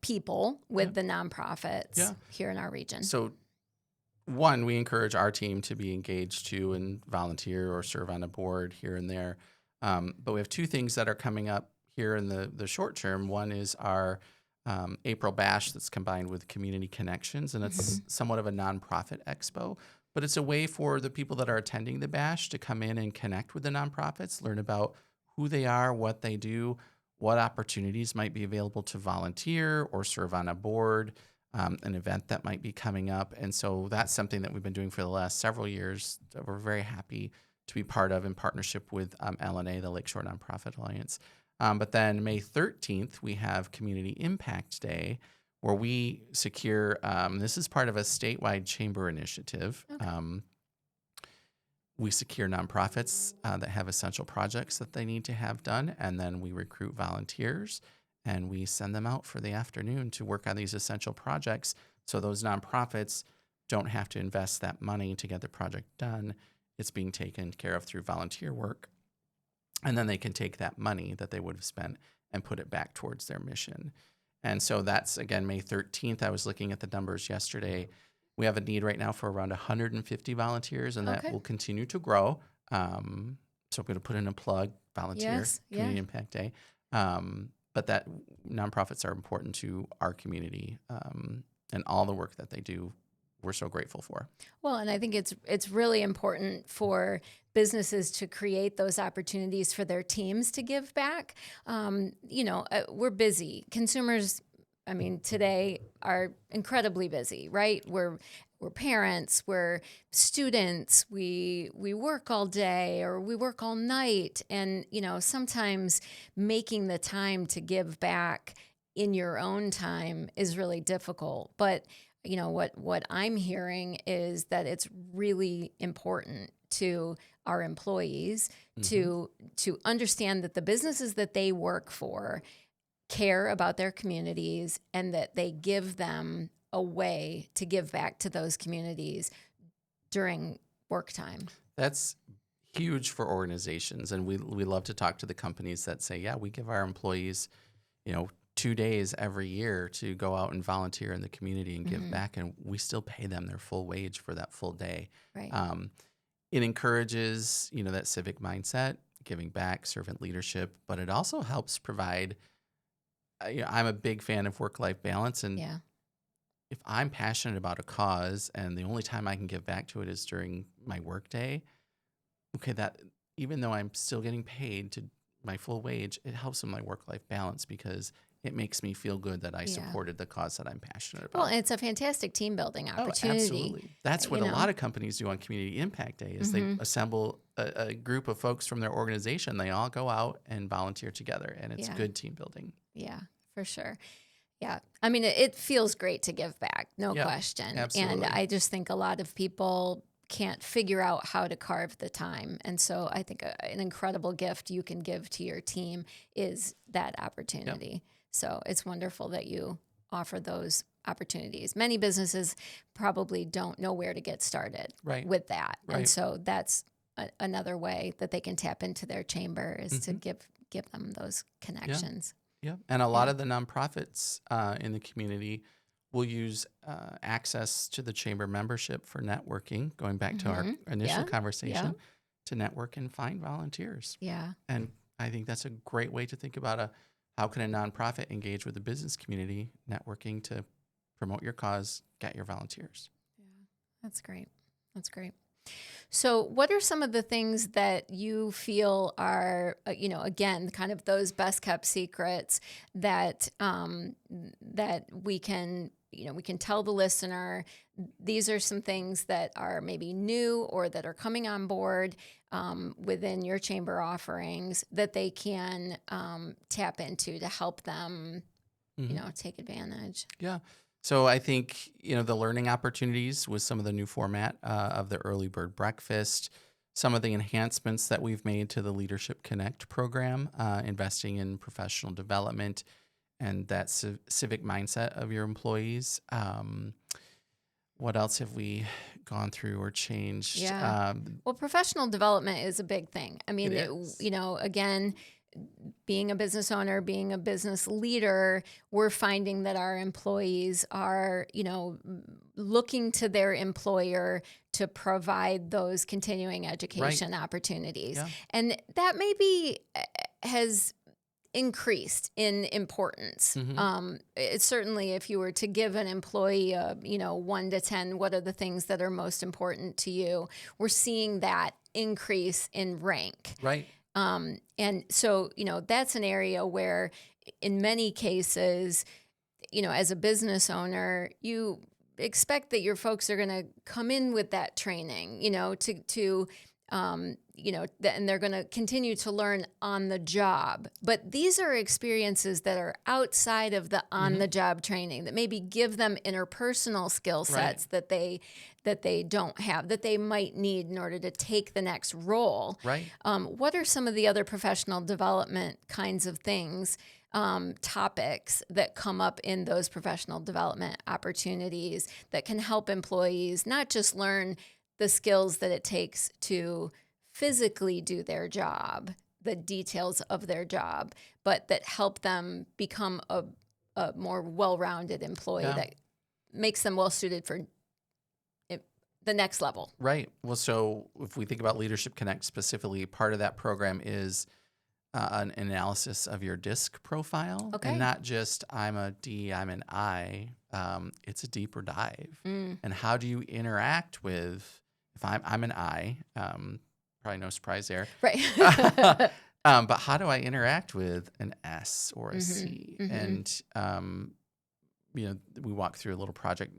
Speaker 1: people with the nonprofits here in our region?
Speaker 2: So, one, we encourage our team to be engaged too and volunteer or serve on a board here and there. But we have two things that are coming up here in the short term. One is our April Bash that's combined with Community Connections, and it's somewhat of a nonprofit expo. But it's a way for the people that are attending the Bash to come in and connect with the nonprofits, learn about who they are, what they do, what opportunities might be available to volunteer or serve on a board, an event that might be coming up. And so that's something that we've been doing for the last several years that we're very happy to be part of in partnership with LNA, the Lakeshore Nonprofit Alliance. But then May 13th, we have Community Impact Day, where we secure, this is part of a statewide chamber initiative. Okay. We secure nonprofits that have essential projects that they need to have done, and then we recruit volunteers, and we send them out for the afternoon to work on these essential projects so those nonprofits don't have to invest that money to get the project done. It's being taken care of through volunteer work. And then they can take that money that they would have spent and put it back towards their mission. And so that's, again, May 13th. I was looking at the numbers yesterday. We have a need right now for around 150 volunteers, and that will continue to grow. So I'm going to put in a plug, volunteer, Community Impact Day. But that nonprofits are important to our community and all the work that they do. We're so grateful for.
Speaker 1: Well, and I think it's really important for businesses to create those opportunities for their teams to give back. We're busy. Consumers, today are incredibly busy, right? We're parents, we're students, we work all day or we work all night. And, sometimes making the time to give back in your own time is really difficult. But what I'm hearing is that it's really important to our employees to understand that the businesses that they work for care about their communities and that they give them a way to give back to those communities during work time.
Speaker 2: That's huge for organizations. And we love to talk to the companies that say, we give our employees, 2 days every year to go out and volunteer in the community and give back, and we still pay them their full wage for that full day.
Speaker 1: Right.
Speaker 2: It encourages, that civic mindset, giving back, servant leadership, but it also helps provide. I'm a big fan of work-life balance, and if I'm passionate about a cause and the only time I can give back to it is during my work day, that even though I'm still getting paid to my full wage, it helps with my work-life balance because it makes me feel good that I supported the cause that I'm passionate about.
Speaker 1: Well, and it's a fantastic team building opportunity.
Speaker 2: Oh, absolutely. That's what a lot of companies do on Community Impact Day is they assemble a group of folks from their organization. They all go out and volunteer together, and it's good team building.
Speaker 1: Yeah, for sure. Yeah. It feels great to give back, no question.
Speaker 2: Absolutely.
Speaker 1: And I just think a lot of people can't figure out how to carve the time. And so I think an incredible gift you can give to your team is that opportunity. Yep. So it's wonderful that you offer those opportunities. Many businesses probably don't know where to get started with that. Right. And so that's another way that they can tap into their chamber is to give them those connections.
Speaker 2: Yeah. And a lot of the nonprofits in the community We'll use access to the chamber membership for networking, going back to our initial conversation, to network and find volunteers.
Speaker 1: Yeah.
Speaker 2: And I think that's a great way to think about how can a nonprofit engage with the business community, networking to promote your cause, get your volunteers.
Speaker 1: Yeah, that's great. That's great. So what are some of the things that you feel are, again, kind of those best kept secrets that that we can tell the listener, these are some things that are maybe new or that are coming on board within your chamber offerings that they can tap into to help them, take advantage?
Speaker 2: Yeah. So I think, the learning opportunities with some of the new format of the early bird breakfast, some of the enhancements that we've made to the Leadership Connect program, investing in professional development and that civic mindset of your employees. What else have we gone through or changed?
Speaker 1: Yeah. Well, professional development is a big thing. I mean, again, being a business owner, being a business leader, we're finding that our employees are, looking to their employer to provide those continuing education opportunities. Yeah. And that maybe has increased in importance. It's certainly, if you were to give an employee a, 1 to 10, what are the things that are most important to you? We're seeing that increase in rank.
Speaker 2: Right.
Speaker 1: And so, that's an area where in many cases, as a business owner, you expect that your folks are going to come in with that training, and they're going to continue to learn on the job. But these are experiences that are outside of the on-the-job training that maybe give them interpersonal skill sets that they don't have, that they might need in order to take the next role.
Speaker 2: Right.
Speaker 1: What are some of the other professional development kinds of things, topics that come up in those professional development opportunities that can help employees not just learn the skills that it takes to physically do their job, the details of their job, but that help them become a more well-rounded employee that makes them well-suited for the next level?
Speaker 2: Right. Well, so if we think about Leadership Connect specifically, part of that program is an analysis of your DISC profile.
Speaker 1: Okay.
Speaker 2: And not just I'm a D, I'm an I. It's a deeper dive. And how do you interact with, if I'm an I, probably no surprise there.
Speaker 1: Right.
Speaker 2: But how do I interact with an S or a C? And, we walk through a little project.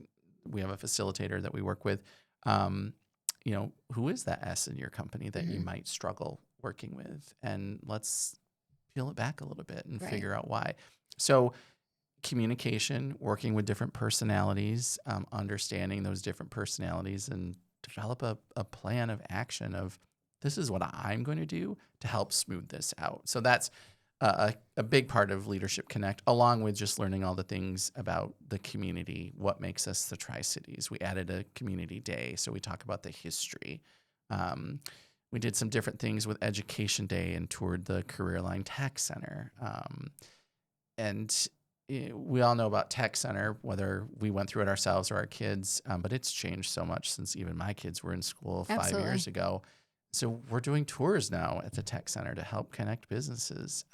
Speaker 2: We have a facilitator that we work with. Who is that S in your company that you might struggle working with? And let's peel it back a little bit and figure out why. So communication, working with different personalities, understanding those different personalities, and develop a plan of action of this is what I'm going to do to help smooth this out. So that's a big part of Leadership Connect, along with just learning all the things about the community, what makes us the Tri-Cities. We added a community day, so we talk about the history. We did some different things with Education Day and toured the Career Line Tech Center. And we all know about Tech Center, whether we went through it ourselves or our kids, but it's changed so much since even my kids were in school 5 years ago. So we're doing tours now at the Tech Center to help connect businesses.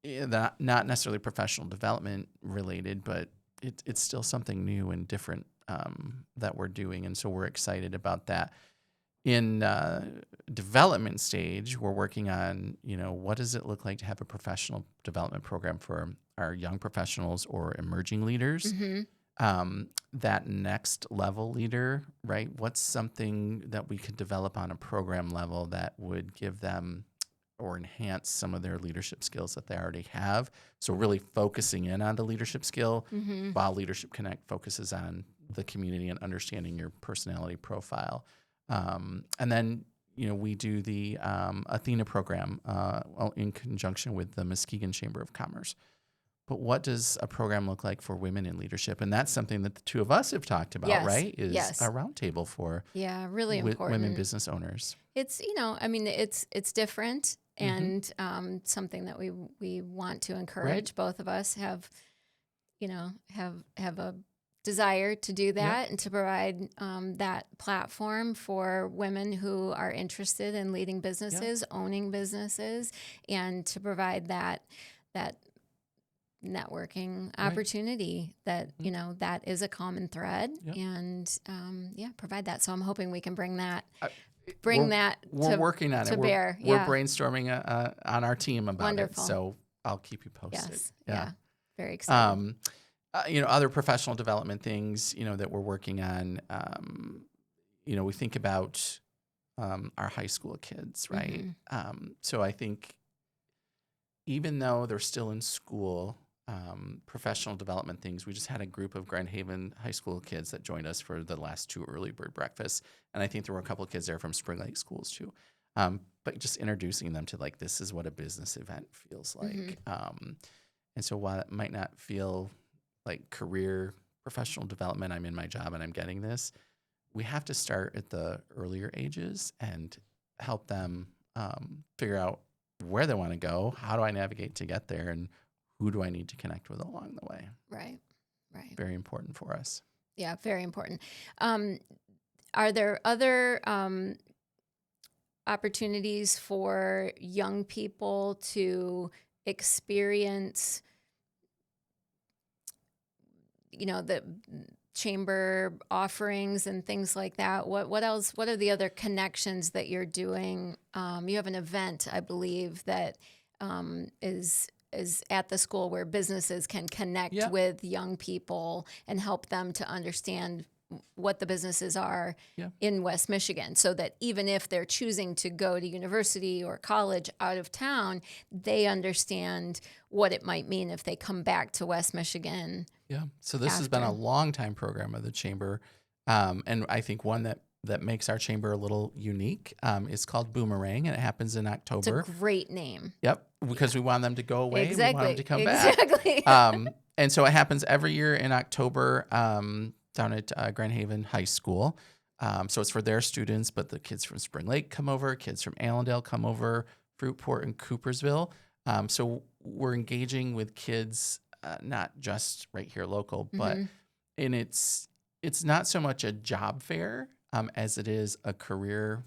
Speaker 2: Not necessarily professional development related, but it's still something new and different that we're doing. And so we're excited about that. In development stage, we're working on, what does it look like to have a professional development program for our young professionals or emerging leaders? That next level leader, right? What's something that we could develop on a program level that would give them or enhance some of their leadership skills that they already have? So really focusing in on the leadership skill while Leadership Connect focuses on the community and understanding your personality profile. And then, we do the Athena program in conjunction with the Muskegon Chamber of Commerce. But what does a program look like for women in leadership? And that's something that the two of us have talked about, right? Is a roundtable for
Speaker 1: really important
Speaker 2: women business owners.
Speaker 1: It's, it's different and something that we want to encourage. Both of us have have a desire to do that and to provide that platform for women who are interested in leading businesses, owning businesses, and to provide that networking opportunity that that is a common thread, and provide that. So I'm hoping we can bring that
Speaker 2: we're working on
Speaker 1: to
Speaker 2: it.
Speaker 1: bear.
Speaker 2: We're brainstorming on our team about
Speaker 1: Wonderful.
Speaker 2: it. So I'll keep you posted.
Speaker 1: Yes. Yeah. Very exciting.
Speaker 2: Other professional development things, that we're working on. We think about our high school kids, right? So I think even though they're still in school, professional development things, we just had a group of Grand Haven high school kids that joined us for the last 2 early bird breakfasts. And I think there were a couple of kids there from Spring Lake schools too. But just introducing them to this is what a business event feels like. And so while it might not feel like career professional development, I'm in my job and I'm getting this, we have to start at the earlier ages and help them figure out where they want to go, how do I navigate to get there, and who do I need to connect with along the way.
Speaker 1: Right.
Speaker 2: Very important for us.
Speaker 1: Yeah, very important. Are there other opportunities for young people to experience the chamber offerings and things like that? What else? What are the other connections that you're doing? You have an event, I believe, that is at the school where businesses can connect with young people and help them to understand what the businesses are in West Michigan, so that even if they're choosing to go to university or college out of town, they understand what it might mean if they come back to West Michigan.
Speaker 2: Yeah. So this has been a long time program of the chamber. And I think one that makes our chamber a little unique is called Boomerang, and it happens in October.
Speaker 1: It's a great name.
Speaker 2: Yep. Because we want them to go away.
Speaker 1: Exactly.
Speaker 2: And we want them to come back.
Speaker 1: Exactly.
Speaker 2: And so it happens every year in October down at Grand Haven High School. So it's for their students, but the kids from Spring Lake come over, kids from Allendale come over, Fruitport and Coopersville. So we're engaging with kids, not just right here local, but and it's not so much a job fair as it is a career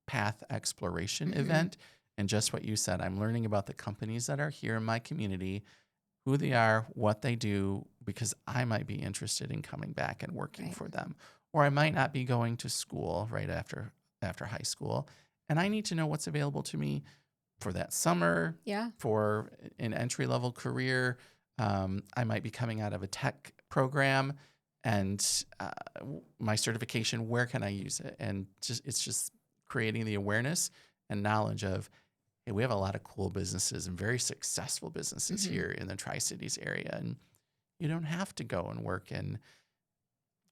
Speaker 2: path exploration event. And just what you said, I'm learning about the companies that are here in my community, who they are, what they do, because I might be interested in coming back and working for them. Or I might not be going to school right after high school. And I need to know what's available to me for that summer, for an entry-level career. I might be coming out of a tech program, and my certification, where can I use it? And it's just creating the awareness and knowledge of, hey, we have a lot of cool businesses and very successful businesses here in the Tri-Cities area. And you don't have to go and work in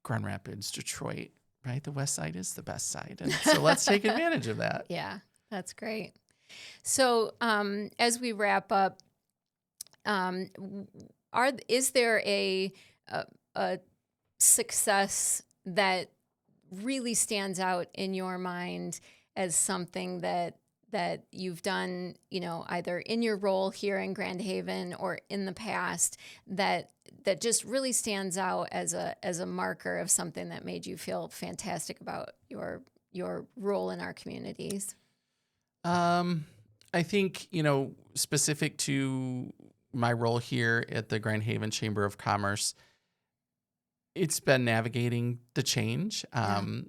Speaker 2: Grand Rapids, Detroit, right? The West Side is the best side. And so let's take advantage of that.
Speaker 1: Yeah, that's great. So as we wrap up, is there a success that really stands out in your mind as something that you've done, either in your role here in Grand Haven or in the past, that just really stands out as a marker of something that made you feel fantastic about your role in our communities?
Speaker 2: I think, specific to my role here at the Grand Haven Chamber of Commerce, it's been navigating the change,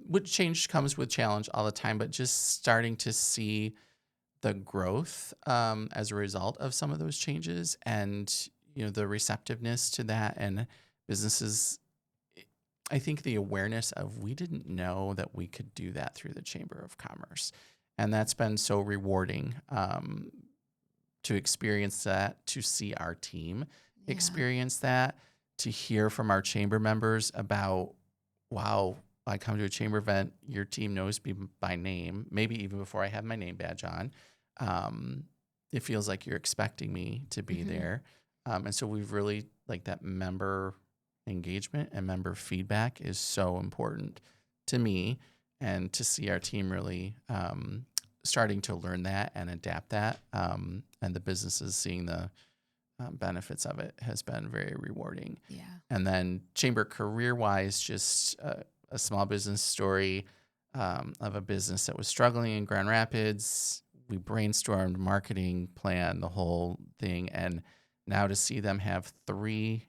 Speaker 2: which change comes with challenge all the time, but just starting to see the growth as a result of some of those changes, and the receptiveness to that, and businesses. I think the awareness of, we didn't know that we could do that through the Chamber of Commerce, and that's been so rewarding to experience that, to see our team experience that, to hear from our chamber members about, wow, I come to a chamber event, your team knows me by name, maybe even before I have my name badge on. It feels like you're expecting me to be there. And so we've really, that member engagement and member feedback is so important to me, and to see our team really starting to learn that and adapt that, and the businesses seeing the benefits of it has been very rewarding.
Speaker 1: Yeah.
Speaker 2: And then chamber career-wise, just a small business story of a business that was struggling in Grand Rapids. We brainstormed marketing plan, the whole thing, and now to see them have 3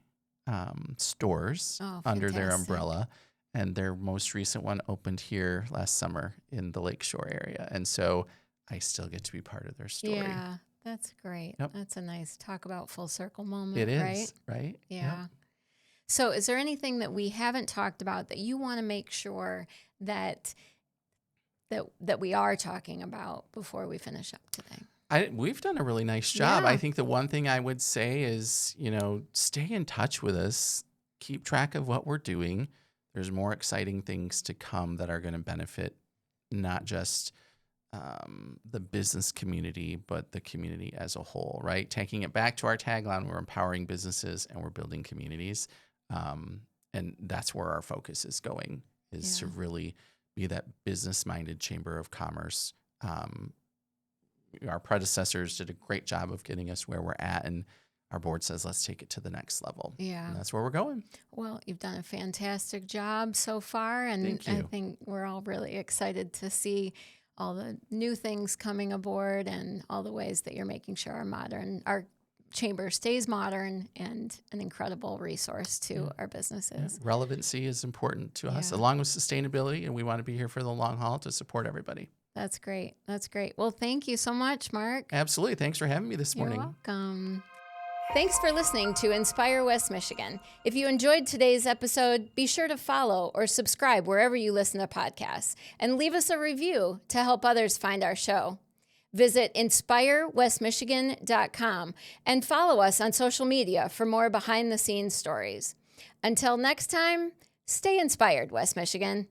Speaker 2: stores under their
Speaker 1: fantastic.
Speaker 2: umbrella, and their most recent one opened here last summer in the Lakeshore area, and so I still get to be part of their story.
Speaker 1: Yeah, that's great.
Speaker 2: Yep.
Speaker 1: That's a nice talk about full circle moment,
Speaker 2: It is,
Speaker 1: right?
Speaker 2: right?
Speaker 1: Yeah.
Speaker 2: Yep.
Speaker 1: So is there anything that we haven't talked about that you want to make sure that we are talking about before we finish up today?
Speaker 2: We've done a really nice job.
Speaker 1: Yeah.
Speaker 2: I think the one thing I would say is, stay in touch with us, keep track of what we're doing. There's more exciting things to come that are going to benefit not just the business community, but the community as a whole, right? Taking it back to our tagline, we're empowering businesses and we're building communities. And that's where our focus is going, is to really be that business-minded chamber of commerce. Our predecessors did a great job of getting us where we're at, and our board says, let's take it to the next level.
Speaker 1: Yeah.
Speaker 2: And that's where we're going.
Speaker 1: Well, you've done a fantastic job so far, and
Speaker 2: Thank you.
Speaker 1: I think we're all really excited to see all the new things coming aboard and all the ways that you're making sure our chamber stays modern and an incredible resource to our businesses.
Speaker 2: Yeah. Relevancy is important to us,
Speaker 1: Yeah.
Speaker 2: along with sustainability, and we want to be here for the long haul to support everybody.
Speaker 1: That's great. That's great. Well, thank you so much, Mark.
Speaker 2: Absolutely. Thanks for having me this morning.
Speaker 1: You're welcome. Thanks for listening to Inspire West Michigan. If you enjoyed today's episode, be sure to follow or subscribe wherever you listen to podcasts and leave us a review to help others find our show. Visit inspirewestmichigan.com and follow us on social media for more behind-the-scenes stories. Until next time, stay inspired, West Michigan.